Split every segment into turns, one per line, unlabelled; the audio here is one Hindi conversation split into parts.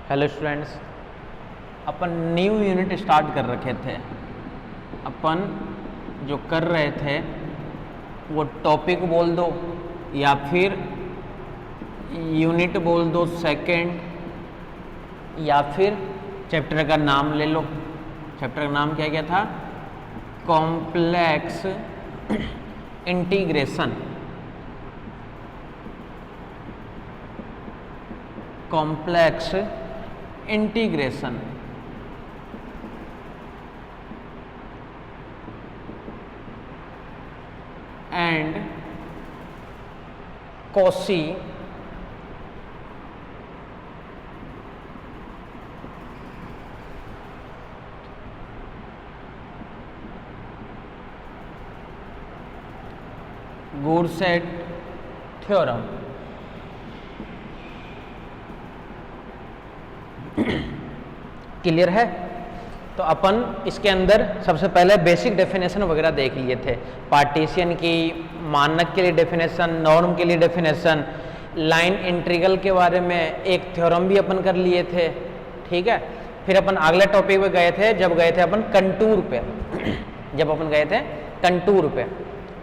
हेलो स्टूडेंट्स, अपन न्यू यूनिट स्टार्ट कर रखे थे। अपन जो कर रहे थे वो टॉपिक बोल दो या फिर यूनिट बोल दो सेकंड, या फिर चैप्टर का नाम ले लो। चैप्टर का नाम क्या क्या था? Complex integration. Complex integration and Cauchy Goursat theorem. Clear है? तो अपन इसके अंदर सबसे पहले बेसिक डेफिनेशन वगैरह देख लिए थे, पार्टीशन की, मानक के लिए डेफिनेशन, नॉर्म के लिए डेफिनेशन, लाइन इंटीग्रल के बारे में एक थ्योरम भी अपन कर लिए थे। ठीक है, फिर अपन अगले टॉपिक पे गए थे, जब गए थे अपन कंटूर पे। जब अपन गए थे कंटूर पे,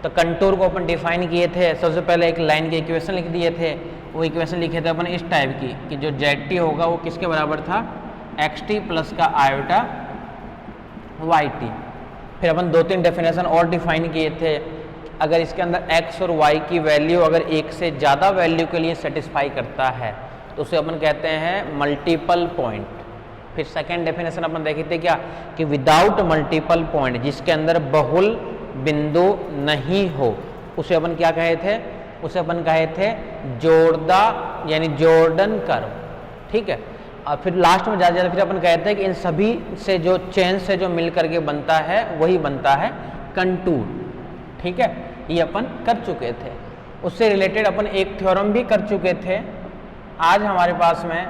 तो कंटूर को अपन डिफाइन किए थे। सबसे पहले एक लाइन के इक्वेशन लिख दिए थे। वो इक्वेशन लिखे थे अपन इस टाइप की कि जो जेड टी होगा वो किसके बराबर था? एक्स टी प्लस का आयोटा वाई टी। फिर अपन दो तीन डेफिनेशन और डिफाइन किए थे। अगर इसके अंदर एक्स और वाई की वैल्यू अगर एक से ज़्यादा वैल्यू के लिए सेटिस्फाई करता है तो उसे अपन कहते हैं मल्टीपल पॉइंट। फिर सेकेंड डेफिनेशन अपन देखे थे क्या? कि विदाउट मल्टीपल पॉइंट, जिसके अंदर बहुल बिंदु नहीं हो, उसे अपन क्या कहे थे? उसे अपन कहे थे जोड़दार यानी जॉर्डन कर्व। ठीक है, और फिर लास्ट में ज़्यादा फिर अपन कहते हैं कि इन सभी से जो चेन से जो मिल करके बनता है वही बनता है कंटूर। ठीक है, ये अपन कर चुके थे। उससे रिलेटेड अपन एक थ्योरम भी कर चुके थे। आज हमारे पास में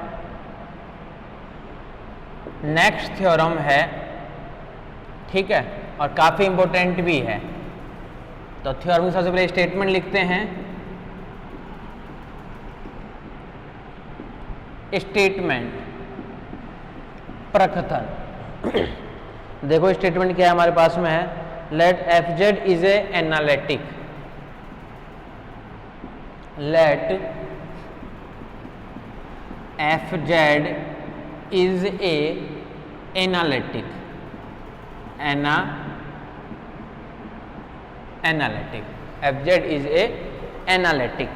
नेक्स्ट थ्योरम है। ठीक है, और काफ़ी इंपॉर्टेंट भी है। तो थ्योरम की सबसे पहले स्टेटमेंट लिखते हैं। स्टेटमेंट प्रकथन। देखो स्टेटमेंट क्या है हमारे पास में है? Let f z is a analytic. Let f z is a analytic. Analytic, f z is a analytic.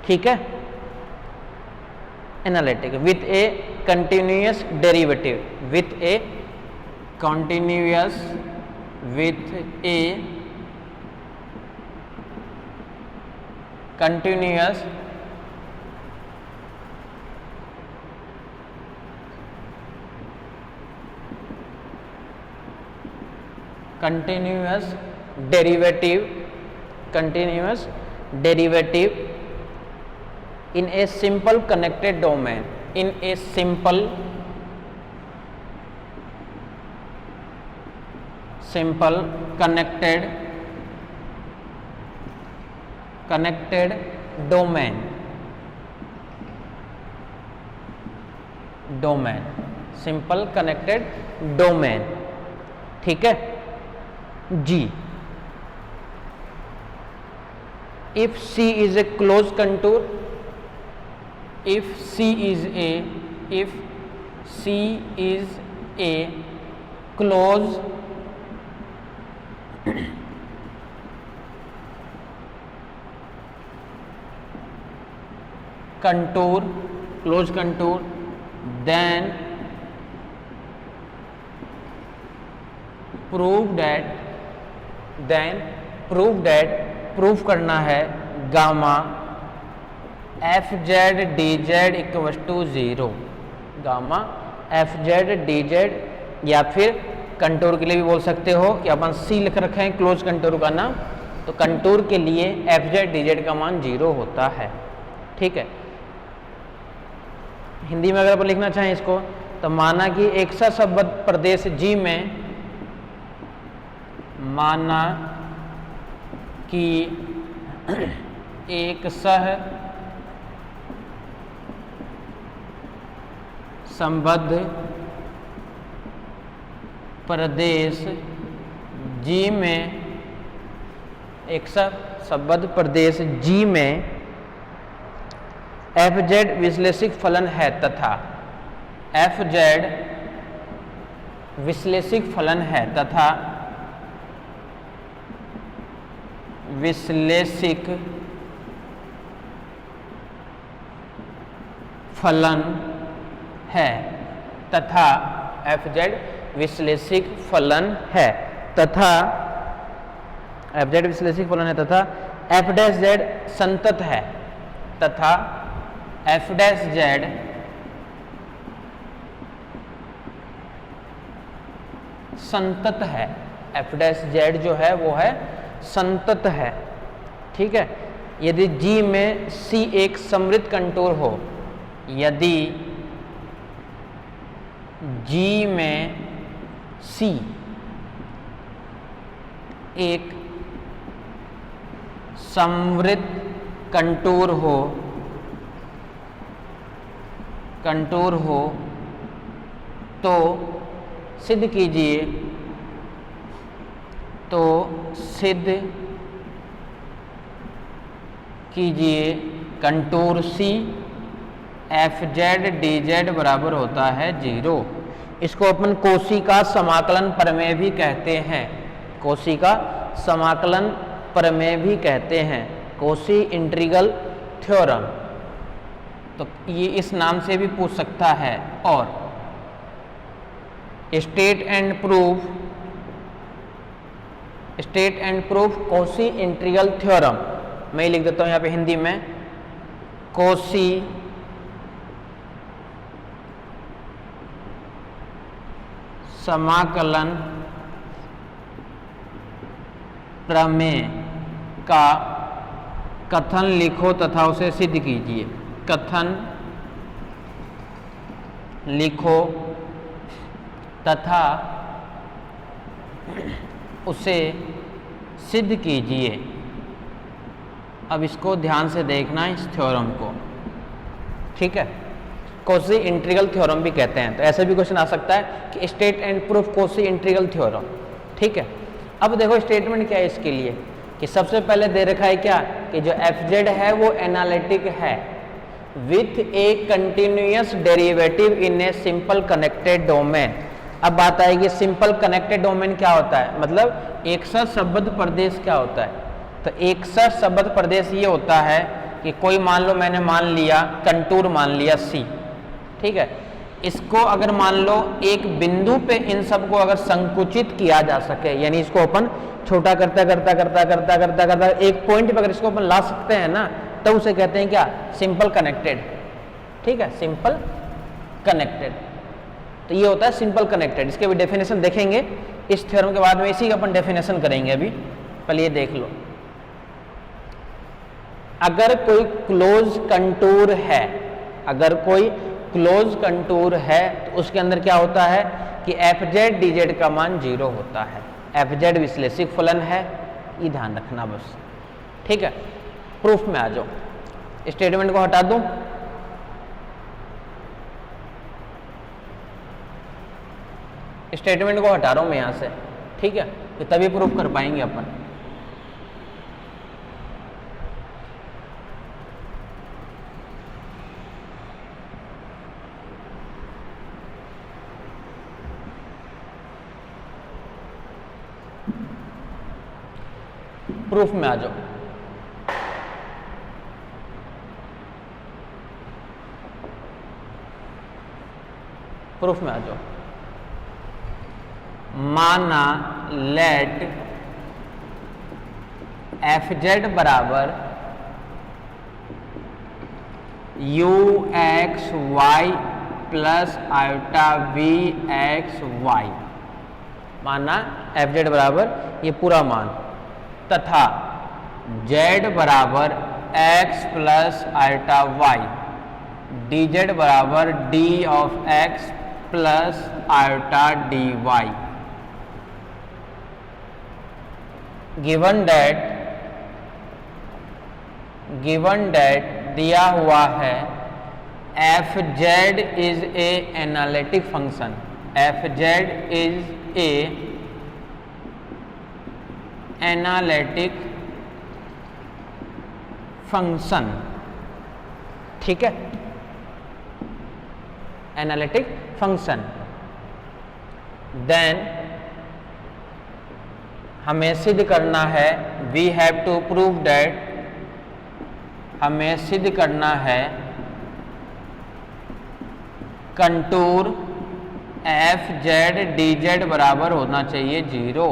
ठीक है, analytic with a continuous derivative, with a continuous, with a continuous continuous derivative in a simple connected domain, in a simple connected domain, simple connected domain। ठीक है जी। if C is a closed contour, if C is a closed contour, then proof करना है gamma f z d z equal to 0। Gamma f z d z, या फिर कंटूर के लिए भी बोल सकते हो कि अपन सी लिख रखे हैं क्लोज कंटूर का नाम, तो कंटूर के लिए एफ जेड डी जेड का मान 0 होता है। ठीक है, हिंदी में अगर अपन लिखना चाहें इसको तो माना कि एक सा संबद्ध प्रदेश जी में, माना कि एक सह संबद्ध प्रदेश जी में एक संबद्ध प्रदेश जी में एफ जेड विश्लेषिक फलन है तथा एफ जेड विश्लेषिक फलन है तथा विश्लेषिक फलन है तथा एफ जेड विश्लेषिक फलन है तथा एफ जेड विश्लेषिक फलन है तथा एफ डैश जेड संतत है तथा एफ डैश जेड संतत है। एफ डैश जेड जो है वो है संतत है। ठीक है, यदि जी में सी एक समृद्ध कंटूर हो, यदि जी में सी एक समृद्ध कंटूर हो तो सिद्ध कीजिए contour c f z d z बराबर होता है 0। इसको अपन कोशी का समाकलन प्रमेय भी कहते हैं। कोशी का समाकलन प्रमेय भी कहते हैं, कोशी इंटीग्रल थ्योरम। तो ये इस नाम से भी पूछ सकता है। और state and proof Cauchy integral theorem, मैं लिख देता हूं यहाँ पे हिंदी में, कोशी समाकलन प्रमेय का कथन लिखो तथा उसे सिद्ध कीजिए। कथन लिखो तथा उसे सिद्ध कीजिए। अब इसको ध्यान से देखना इस थ्योरम को। ठीक है, कोशी इंटीग्रल थ्योरम भी कहते हैं। तो ऐसे भी क्वेश्चन आ सकता है कि state and proof Cauchy integral theorem. ठीक है, अब देखो स्टेटमेंट क्या है इसके लिए कि सबसे पहले दे रखा है क्या कि जो एफ जेड है वो एनालिटिक है with a continuous derivative in a simple connected domain. अब बात आएगी सिंपल कनेक्टेड डोमेन क्या होता है, मतलब एक साथ संबद्ध प्रदेश क्या होता है। तो एक साथ संबद्ध प्रदेश ये होता है कि कोई मान लो मैंने मान लिया कंटूर मान लिया सी, ठीक है, इसको अगर मान लो एक बिंदु पे इन सबको अगर संकुचित किया जा सके, यानी इसको अपन छोटा करता करता एक पॉइंट पे अगर इसको अपन ला सकते हैं ना, तो उसे कहते हैं क्या, सिंपल कनेक्टेड। ठीक है, सिंपल कनेक्टेड। तो ये होता है सिंपल कनेक्टेड। इसके भी डेफिनेशन देखेंगे इस थ्योरम के बाद में, इसी का अपन डेफिनेशन करेंगे। अभी पहले ये देख लो, अगर कोई क्लोज कंटूर है, अगर कोई क्लोज कंटूर है तो उसके अंदर क्या होता है कि एफ जेड डी जेड का मान 0 होता है। एफ जेड विश्लेषिक फलन है, ये ध्यान रखना बस। ठीक है, प्रूफ में आ जाओ। स्टेटमेंट को हटा दूं, स्टेटमेंट को हटा रहा हूं मैं यहां से। ठीक है, तो तभी प्रूफ कर पाएंगे अपन। प्रूफ में आ जाओ। प्रूफ में आ जाओ। माना लेट एफ जेड बराबर u x y plus iota v x y. माना एफ जेड बराबर ये पूरा मान तथा z बराबर x plus iota y, d z बराबर d of x plus iota dy। Given that दिया हुआ है f z is a analytic function, f z is a analytic function, ठीक है, एनालिटिक फंक्शन, देन हमें सिद्ध करना है, we have to prove that, हमें सिद्ध करना है contour f z d z बराबर होना चाहिए 0।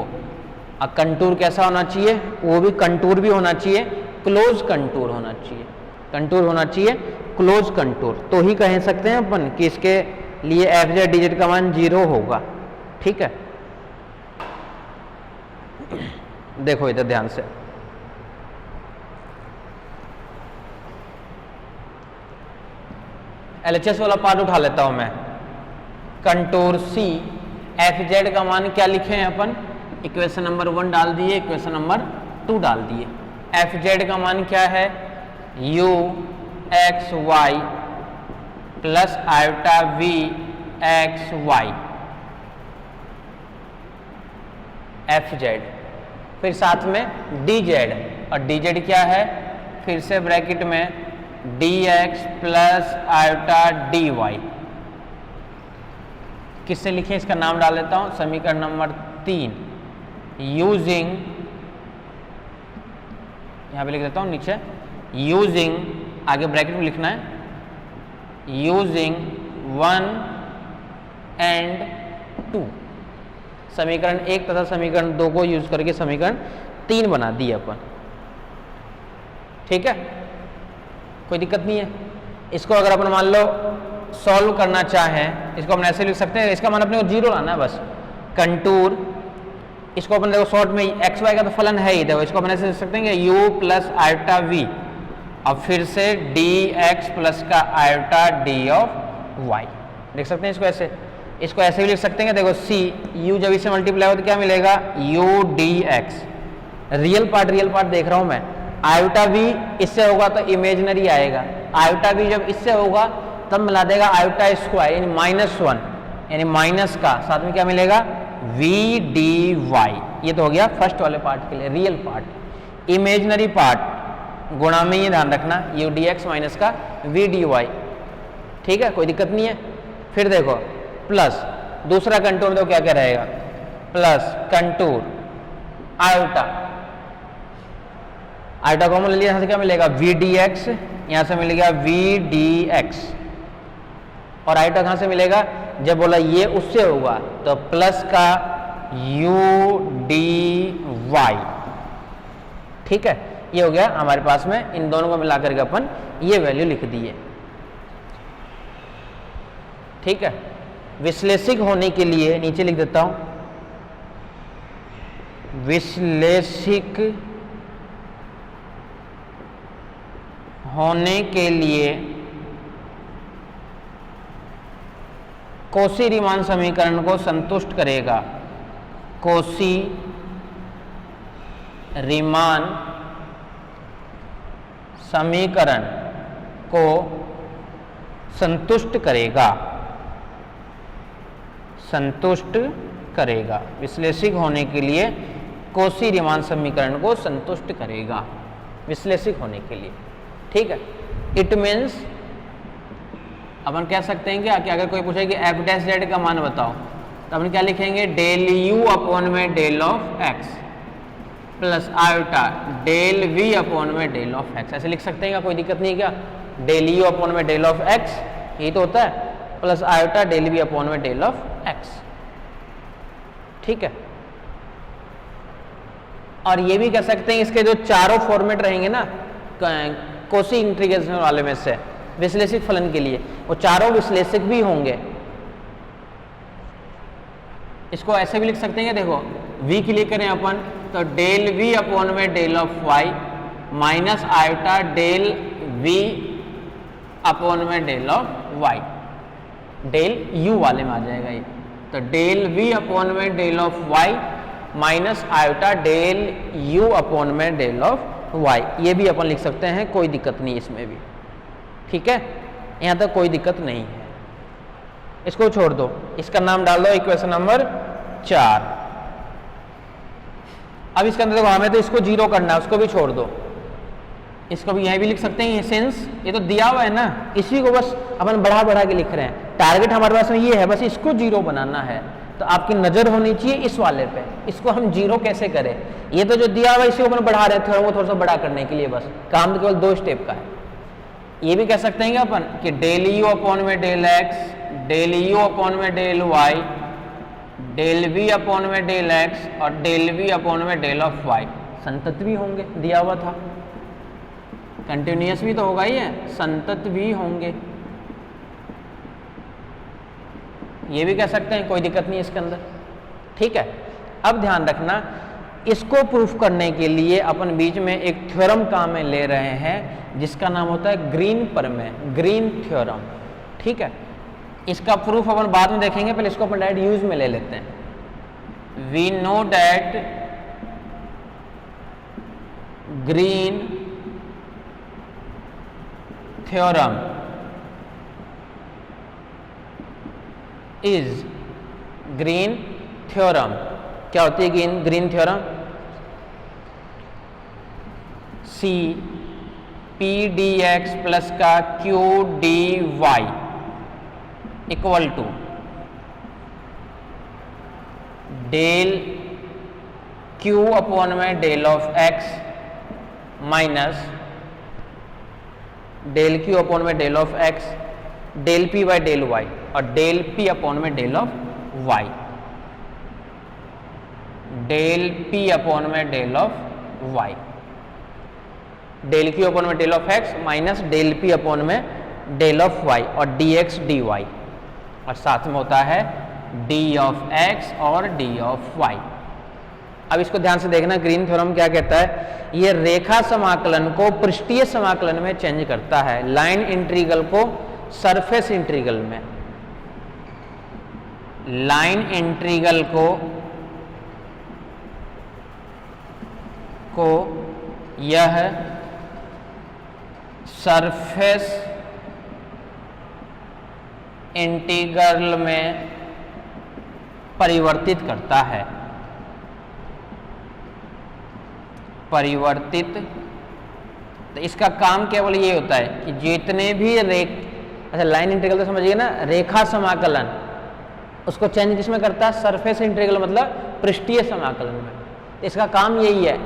अब कंटूर कैसा होना चाहिए, वो भी कंटूर भी होना चाहिए, क्लोज कंटूर होना चाहिए, कंटूर होना चाहिए क्लोज कंटूर, तो ही कह सकते हैं अपन कि इसके लिए एफ जेड डी जेड का मान 0 होगा, ठीक है। देखो इधर ध्यान से, एलएचएस वाला पार्ट उठा लेता हूं मैं। कंटूर सी एफ जेड का मान क्या लिखे हैं अपन, इक्वेशन नंबर 1 डाल दिए, इक्वेशन नंबर 2 डाल दिए। एफ जेड का मान क्या है, u x y plus iota v x y, f z, फिर साथ में डी जेड, और डी जेड क्या है, फिर से ब्रैकेट में d x plus iota d y. किससे लिखें, इसका नाम डाल देता हूं, समीकरण नंबर 3, यूजिंग, यहां पे लिख देता हूं नीचे, यूजिंग, आगे ब्रैकेट में लिखना है, यूजिंग 1 एंड 2, समीकरण 1 तथा समीकरण 2 को यूज करके समीकरण 3 बना दिए अपन, ठीक है, कोई दिक्कत नहीं है। इसको अगर अपन मान लो सॉल्व करना चाहें, इसको अपन ऐसे लिख सकते हैं, इसका मान अपने को 0 लाना है बस, कंटूर, इसको अपन देखो शॉर्ट में एक्स वाई का तो फलन है ही, देखो इसको अपन ऐसे लिख सकते हैं कि u प्लस आयोटा वी, अब फिर से डी एक्स प्लस का आयोटा डी ऑफ वाई, लिख सकते हैं इसको ऐसे। इसको ऐसे भी लिख सकते हैं, देखो सी u जब इससे मल्टीप्लाई हो तो क्या मिलेगा, u D x, real part देख रहा हूं मैं, आयोटा वी इससे होगा तो इमेजिनरी आएगा, आयोटा वी जब इससे होगा तब मिला देगा आयोटा स्क्वायर यानी -1, यानी माइनस का, साथ में क्या मिलेगा, वी डी वाई। ये तो हो गया फर्स्ट वाले पार्ट के लिए रियल पार्ट। इमेजिनरी पार्ट गुणा में ये ध्यान रखना, यू डी एक्स माइनस का वी डी वाई, ठीक है, कोई दिक्कत नहीं है। फिर देखो प्लस दूसरा कंटूर तो क्या क्या रहेगा, plus contour iota, iota common ले लिया, यहाँ से क्या मिलेगा, वी डी एक्स, यहाँ से मिलेगा वी डी एक्स, और आयोटा कहाँ से मिलेगा, जब बोला ये उससे होगा तो प्लस का यू डी वाई, ठीक है, ये हो गया हमारे पास में। इन दोनों को मिलाकर के अपन ये वैल्यू लिख दिए, ठीक है। विश्लेषिक होने के लिए नीचे लिख देता हूं, विश्लेषिक होने के लिए कौशी रीमान समीकरण को संतुष्ट करेगा, कौशी रीमान समीकरण को संतुष्ट करेगा, संतुष्ट करेगा, विश्लेषिक होने के लिए कौशी रीमान समीकरण को संतुष्ट करेगा, विश्लेषिक होने के लिए, ठीक है। इट मीन्स अपन कह सकते हैं कि अगर कोई पूछे कि एफ डैश जेड का मान बताओ तो अपन क्या लिखेंगे, डेल यू अपॉन में del of x plus iota del v upon में डेल ऑफ एक्स, ऐसे लिख सकते हैं, क्या कोई दिक्कत नहीं है क्या, डेल यू अपॉन में डेल ऑफ एक्स यही तो होता है, plus iota del v upon में डेल ऑफ एक्स, ठीक है। और ये भी कह सकते हैं इसके जो चारों फॉर्मेट रहेंगे ना कौशी इंटीग्रेशन वाले में से विश्लेषित फलन के लिए, वो चारों विश्लेषक भी होंगे। इसको ऐसे भी लिख सकते हैं, देखो v के लिए करें अपन तो डेल v अपॉन में del of y minus iota del v upon में del of y, del u वाले में आ जाएगा ये, तो डेल v अपॉन में del of y minus iota del u upon में डेल ऑफ y, ये भी अपन लिख सकते हैं, कोई दिक्कत नहीं इसमें भी, ठीक है। यहाँ तक कोई दिक्कत नहीं है, इसको छोड़ दो, इसका नाम डाल दो इक्वेशन नंबर 4। अब इसके अंदर देखो हमें तो इसको जीरो करना है, उसको भी छोड़ दो, इसको भी यहीं भी लिख सकते हैं, सिंस ये तो दिया हुआ है ना, इसी को बस अपन बढ़ा बढ़ा के लिख रहे हैं। टारगेट हमारे पास में ये है, बस इसको जीरो बनाना है, तो आपकी नजर होनी चाहिए इस वाले पे, इसको हम जीरो कैसे करें। ये तो जो दिया हुआ है इसी को अपन बढ़ा रहे हैं, वो थोड़ा सा बड़ा करने के लिए, बस काम तो केवल 2 स्टेप का है। ये भी कह सकते हैं कि अपन कि डेल यू अपॉन में del x, del u upon में del y, del v upon में डेल एक्स और डेल वी अपॉन में डेल ऑफ वाई संतत भी होंगे, दिया हुआ था। कंटिन्यूअस भी तो होगा ही है, संतत भी होंगे, ये भी कह सकते हैं, कोई दिक्कत नहीं इसके अंदर, ठीक है। अब ध्यान रखना, इसको प्रूफ करने के लिए अपन बीच में एक थ्योरम काम में ले रहे हैं जिसका नाम होता है ग्रीन प्रमेय, ग्रीन थ्योरम, ठीक है। इसका प्रूफ अपन बाद में देखेंगे, पहले इसको अपन डायरेक्ट यूज में ले लेते हैं। We know that Green theorem is, Green theorem क्या होती है Green theorem? C p d x plus का q d y equal to del q upon में del of x minus del q upon में del of x, del p by del y और डेल पी अपॉन में del of y, del p upon में del of y, del q upon में del of x minus del p upon में डेल ऑफ वाई और डी एक्स डी वाई, और साथ में होता है डी ऑफ एक्स और डी ऑफ वाई। अब इसको ध्यान से देखना, ग्रीन थ्योरम क्या कहता है, ये रेखा समाकलन को पृष्ठीय समाकलन में चेंज करता है, लाइन इंटीग्रल को सरफेस इंटीग्रल में, लाइन इंटीग्रल को यह सरफेस इंटीग्रल में परिवर्तित करता है, परिवर्तित। तो इसका काम केवल ये होता है कि जितने भी अच्छा लाइन इंटीग्रल तो समझिए ना, रेखा समाकलन उसको चेंज किसमें करता है, सरफेस इंटीग्रल मतलब पृष्ठीय समाकलन में। इसका काम यही है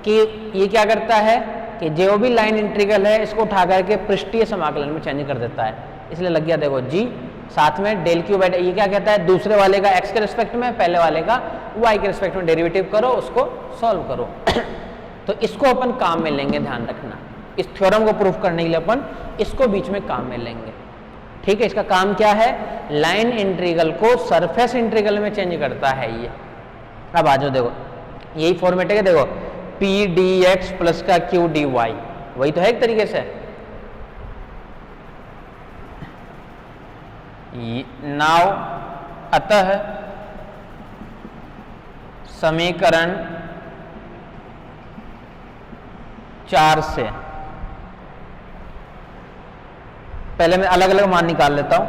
कि ये क्या करता है कि जो भी लाइन इंटीग्रल है इसको उठा करके पृष्ठीय समाकलन में चेंज कर देता है। इसलिए लग गया देखो जी, साथ में डेल क्यू बाई, ये क्या कहता है, दूसरे वाले का एक्स के रिस्पेक्ट में, पहले वाले का वाई के रिस्पेक्ट में डेरिवेटिव करो, उसको सॉल्व करो। तो इसको अपन काम में लेंगे, ध्यान रखना, इस थ्योरम को प्रूफ करने के लिए अपन इसको बीच में काम में लेंगे, ठीक है। इसका काम क्या है, लाइन इंटीग्रल को सरफेस इंटीग्रल में चेंज करता है ये। अब आ जाओ, देखो यही फॉर्मेट है, देखो पी डी एक्स प्लस का क्यू डी वाई, वही तो है एक तरीके से। नाउ अतः समीकरण 4 से पहले मैं अलग अलग मान निकाल लेता हूं,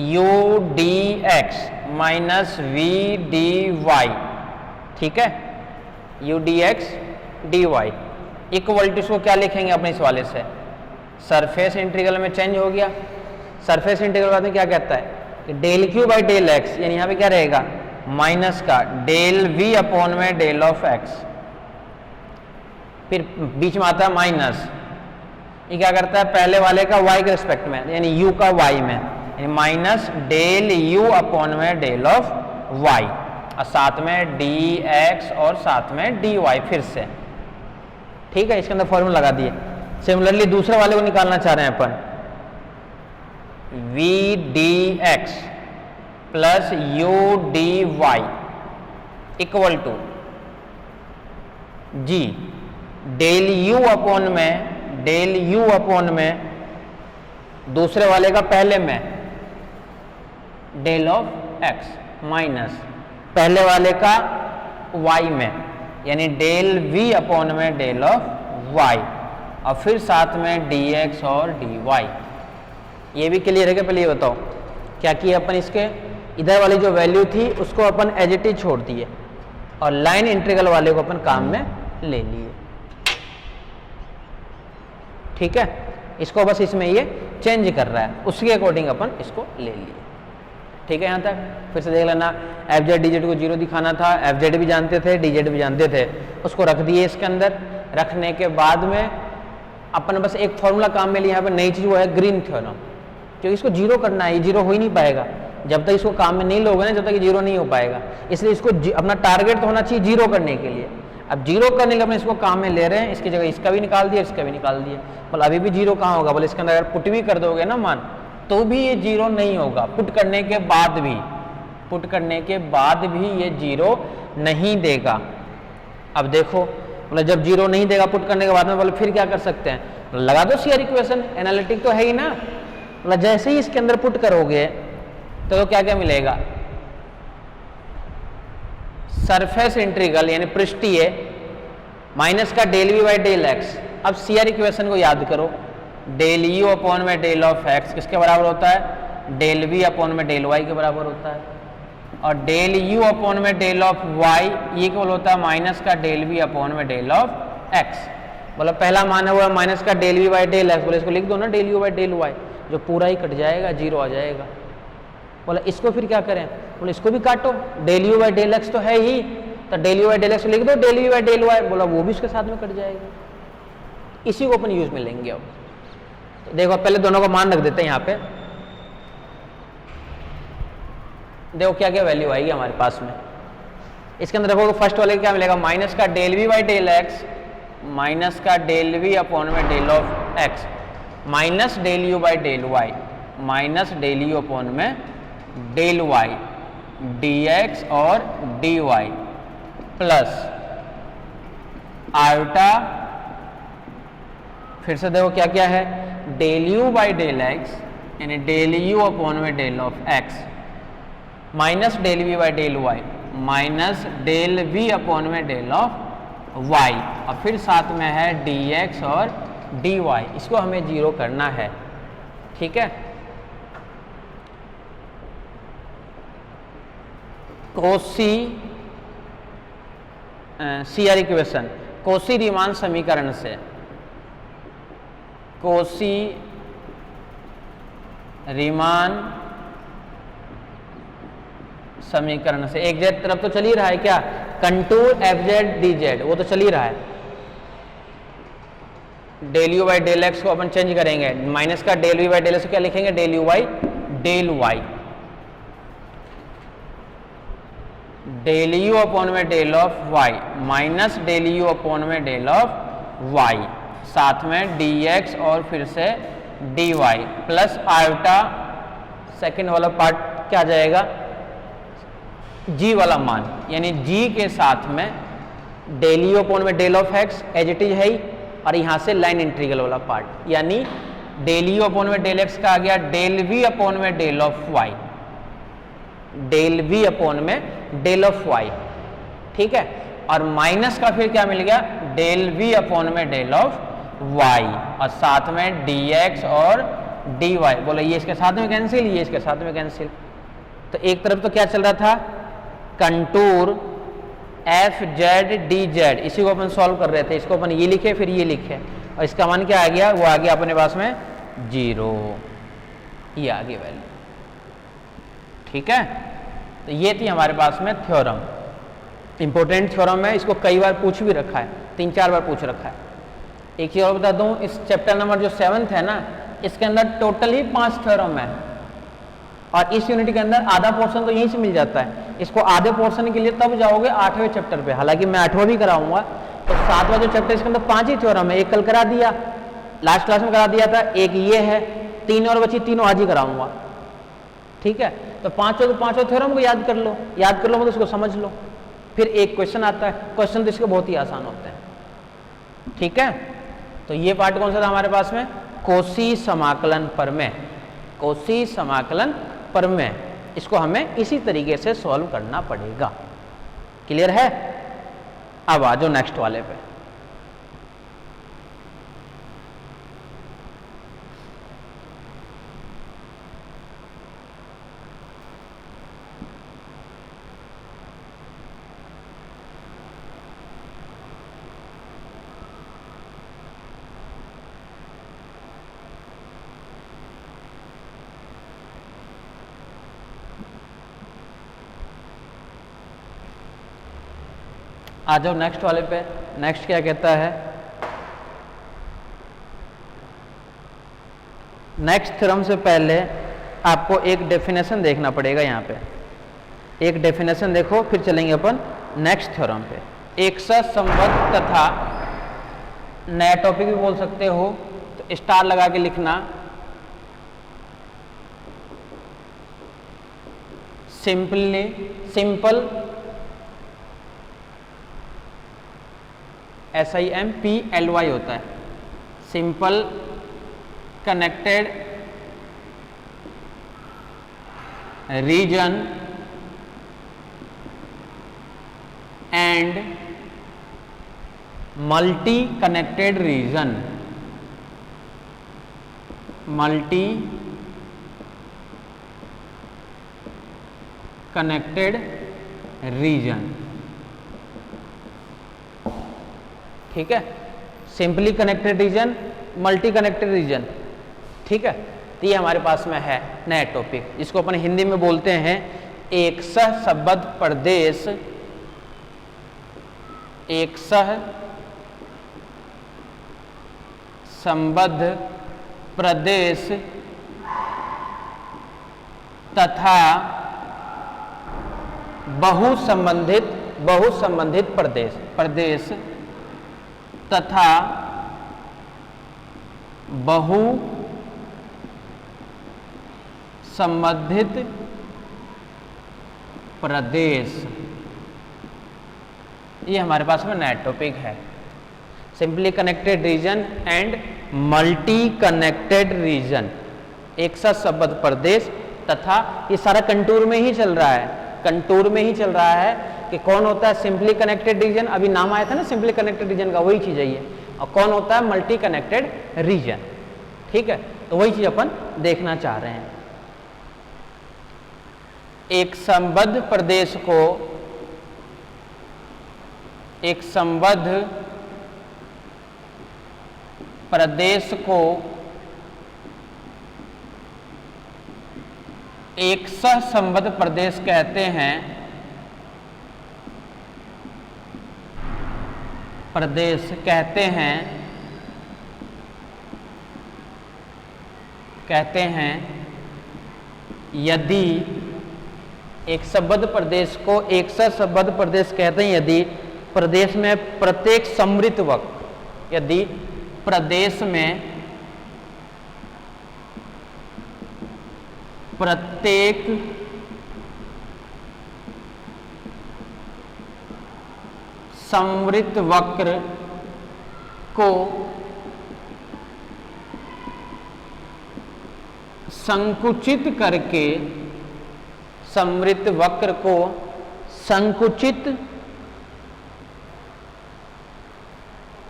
u d x minus v d y, ठीक है, u d x d y equal to, इसको क्या लिखेंगे अपने इस वाले से, सरफेस इंटीग्रल में चेंज हो गया। सरफेस इंटीग्रल बाद में क्या कहता है कि del q by del x, यानी यहां पे क्या रहेगा माइनस का डेल वी अपॉन में डेल ऑफ एक्स, फिर बीच में आता है माइनस, ये क्या करता है पहले वाले का y के रिस्पेक्ट में, यानी u का y में, यानी माइनस डेल u अपॉन में डेल ऑफ y और साथ में dx और साथ में dy फिर से, ठीक है। इसके अंदर फॉर्मूला लगा दिए। सिमिलरली दूसरे वाले को निकालना चाह रहे हैं अपन, v dx plus u dy equal to जी डेल u अपॉन में, डेल u अपॉन में दूसरे वाले का पहले में डेल ऑफ x माइनस पहले वाले का y में, यानी डेल v अपॉन में डेल ऑफ y और फिर साथ में dx और dy। ये भी क्लियर है कि पहले ये बताओ क्या किया अपन, इसके इधर वाली जो वैल्यू थी उसको अपन एज इट इज छोड़ दिए और लाइन इंटीग्रल वाले को अपन काम में ले लिए। ठीक है, इसको बस इसमें ये चेंज कर रहा है, उसके अकॉर्डिंग अपन इसको ले लिए। ठीक है, यहाँ तक फिर से देख लेना। एफ जेड डी जेड को 0 दिखाना था, एफ जेड भी जानते थे, डी जेड भी जानते थे, उसको रख दिए इसके अंदर। रखने के बाद में अपन बस एक फॉर्मूला काम में लिया, यहाँ पर नई चीज़ वो है ग्रीन थ्योरम, क्योंकि इसको 0 करना है, ये 0 हो ही नहीं पाएगा जब तक इसको काम में नहीं लोगे ना, जब तक ये 0 नहीं हो पाएगा। इसलिए इसको अपना टारगेट तो होना चाहिए 0 करने के लिए। अब 0 करने के लिए अपन इसको काम में ले रहे हैं, इसकी जगह इसका भी निकाल दिया, इसका भी निकाल दिया। बोले अभी भी 0 कहाँ होगा, बोले इसके अंदर अगर पुट भी कर दोगे ना मान, तो भी ये 0 नहीं होगा। पुट करने के बाद भी, पुट करने के बाद भी ये 0 नहीं देगा। अब देखो, बोले जब 0 नहीं देगा पुट करने के बाद में, बोले फिर क्या कर सकते हैं, लगा दो सीआर इक्वेशन, एनालिटिक तो है ही ना। बोले जैसे ही इसके अंदर पुट करोगे तो क्या क्या मिलेगा, सरफेस इंटीग्रल यानी पृष्ठीय माइनस का del v by del x. अब सीआर इक्वेशन को याद करो, डेल यू अपॉन में डेल ऑफ एक्स किसके बराबर होता है, डेल वी अपॉन में डेल वाई के बराबर होता है। और डेल यू अपॉन में डेल ऑफ वाई ये क्या होता है, माइनस का डेल वी अपॉन में डेल ऑफ एक्स। बोला पहला मान है वो माइनस का del v by del x, बोले इसको लिख दो ना del u by del y, जो पूरा ही कट जाएगा, 0 आ जाएगा। बोला इसको फिर क्या करें, बोले इसको भी काटो, del u by del x तो है ही, तो del u by del x लिख दो del u by del y. बोला वो भी उसके साथ में कट जाएगा, इसी को अपन यूज में लेंगे। अब तो देखो पहले दोनों को मान रख देते हैं यहाँ पे, देखो क्या क्या वैल्यू आएगी हमारे पास में। इसके अंदर देखो फर्स्ट वाले क्या मिलेगा, माइनस का del v by del x, minus का डेल वी अपॉन में del of x, minus del u by del y, minus del u upon में डेल वाई dx और dy, प्लस आयोटा, फिर से देखो क्या क्या है, del u by del x यानी डेल यू अपॉन में del of x, minus del v by del y, minus del v upon में डेल ऑफ वाई, और फिर साथ में है dx और dy। इसको हमें 0 करना है। ठीक है, Kosi CR equation, Kosi Riemann समीकरण से, कोसी रीमान समीकरण से एक जेड तरफ तो चल ही रहा है क्या, contour f z d z वो तो चल ही रहा है। Del u by del x को अपन चेंज करेंगे, माइनस का del v by del x को क्या लिखेंगे, del u by del y, del u upon में del of y, minus del u upon में डेल ऑफ वाई, साथ में dx और फिर से dy, प्लस आयोटा, सेकंड वाला पार्ट क्या आ जाएगा, g वाला मान, यानी g के साथ में डेल यू अपॉन में del of x as it is है ही, और यहाँ से लाइन इंटीग्रल वाला पार्ट, यानी डेल यू अपॉन में डेल एक्स का आ गया डेल वी अपॉन में del of y, del v upon में डेल ऑफ वाई। ठीक है, और माइनस का फिर क्या मिल गया, डेल वी अपॉन में डेल ऑफ वाई, और साथ में dx और dy। बोले ये इसके साथ में कैंसिल, ये इसके साथ में कैंसिल। तो एक तरफ तो क्या चल रहा था, contour f z d Z, इसी को अपन सॉल्व कर रहे थे, इसको अपन ये लिखे फिर ये लिखे, और इसका मान क्या आ गया, वो आ गया अपने पास में 0, ये आ गई वैल्यू। ठीक है, तो ये थी हमारे पास में थ्योरम, इंपॉर्टेंट थ्योरम है, इसको कई बार पूछ भी रखा है, 3-4 बार पूछ रखा है। एक चीज और बता दूं, इस चैप्टर नंबर जो 7th है ना, इसके अंदर टोटल ही 5 थ्योरम है, और इस यूनिट के अंदर आधा पोर्शन तो यहीं से मिल जाता है। इसको आधे पोर्शन के लिए तब जाओगे 8वें चैप्टर पे, हालांकि मैं 8वां भी कराऊंगा। तो 7वां जो चैप्टर इसके अंदर 5 ही थ्योरम है, एक कल करा दिया, लास्ट क्लास में करा दिया था, एक ये है, 3 और बची, तीनों आज ही कराऊंगा। ठीक है, तो पांचों थ्योरम को याद कर लो मतलब उसको समझ लो, फिर एक क्वेश्चन आता है, क्वेश्चन तो इसके बहुत ही आसान होते हैं। ठीक है, तो ये पार्ट कौन सा था हमारे पास में, कोसी समाकलन प्रमेय, कोसी समाकलन प्रमेय, इसको हमें इसी तरीके से सॉल्व करना पड़ेगा। क्लियर है, अब आ जाओ नेक्स्ट वाले पे। आ जाओ नेक्स्ट वाले पे। नेक्स्ट क्या कहता है, नेक्स्ट थ्योरम से पहले आपको एक डेफिनेशन देखना पड़ेगा। यहाँ पे एक डेफिनेशन देखो, फिर चलेंगे अपन नेक्स्ट थ्योरम पे। एक संबद्ध तथा, नया टॉपिक भी बोल सकते हो, तो स्टार लगा के लिखना, सिंपल SIMPLY होता है, simple connected region and multi connected region, multi connected region. ठीक है, simply connected region, multi connected region. ठीक है, तो ये हमारे पास में है नया टॉपिक, जिसको अपन हिंदी में बोलते हैं एक सहसंबद्ध प्रदेश, एक सहसंबद्ध प्रदेश तथा बहुसंबंधित प्रदेश तथा बहुसंबंधित प्रदेश। ये हमारे पास में नया टॉपिक है, simply connected region and multi connected region, एक सहसंबद्ध प्रदेश तथा, ये सारा कंटूर में ही चल रहा है, कंटूर में ही चल रहा है कि कौन होता है सिंपली कनेक्टेड रीजन, अभी नाम आया था ना सिंपली कनेक्टेड रीजन का, वही चीज है ये, और कौन होता है मल्टी कनेक्टेड रीजन। ठीक है, तो वही चीज अपन देखना चाह रहे हैं। एक संबद्ध प्रदेश को, एक संबद्ध प्रदेश को एक सहसंबद्ध प्रदेश कहते हैं, प्रदेश कहते हैं यदि एक संबद्ध प्रदेश को एक सहसंबद्ध प्रदेश कहते हैं यदि प्रदेश में प्रत्येक सम्मिलित वक्र, यदि प्रदेश में प्रत्येक समृत वक्र को संकुचित करके, समृत वक्र को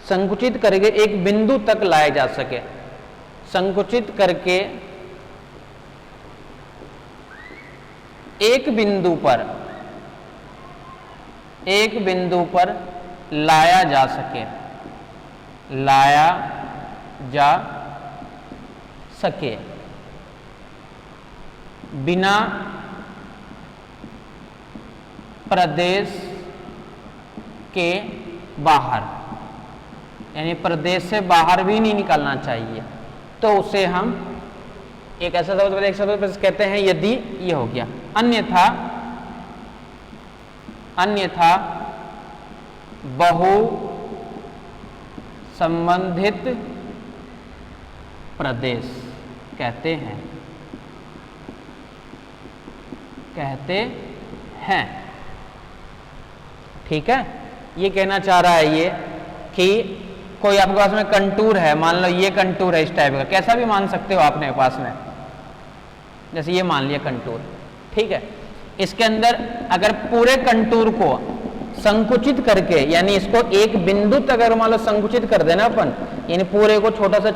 संकुचित करके एक बिंदु तक लाया जा सके, संकुचित करके एक बिंदु पर लाया जा सके बिना प्रदेश के बाहर, यानी प्रदेश से बाहर भी नहीं निकालना चाहिए, तो उसे हम एक ऐसा शब्द, एक शब्द कहते हैं यदि ये हो गया, अन्यथा बहु संबंधित प्रदेश कहते हैं। ठीक है, ये कहना चाह रहा है ये कि कोई आपके पास में कंटूर है, मान लो ये कंटूर है इस टाइप का, कैसा भी मान सकते हो आपने पास में, जैसे ये मान लिया कंटूर। ठीक है, इसके अंदर अगर पूरे कंटूर को संकुचित करके, यानी इसको एक बिंदु तक अगर मान लो संकुचित कर देना अपन, यानी पूरे को छोटा सा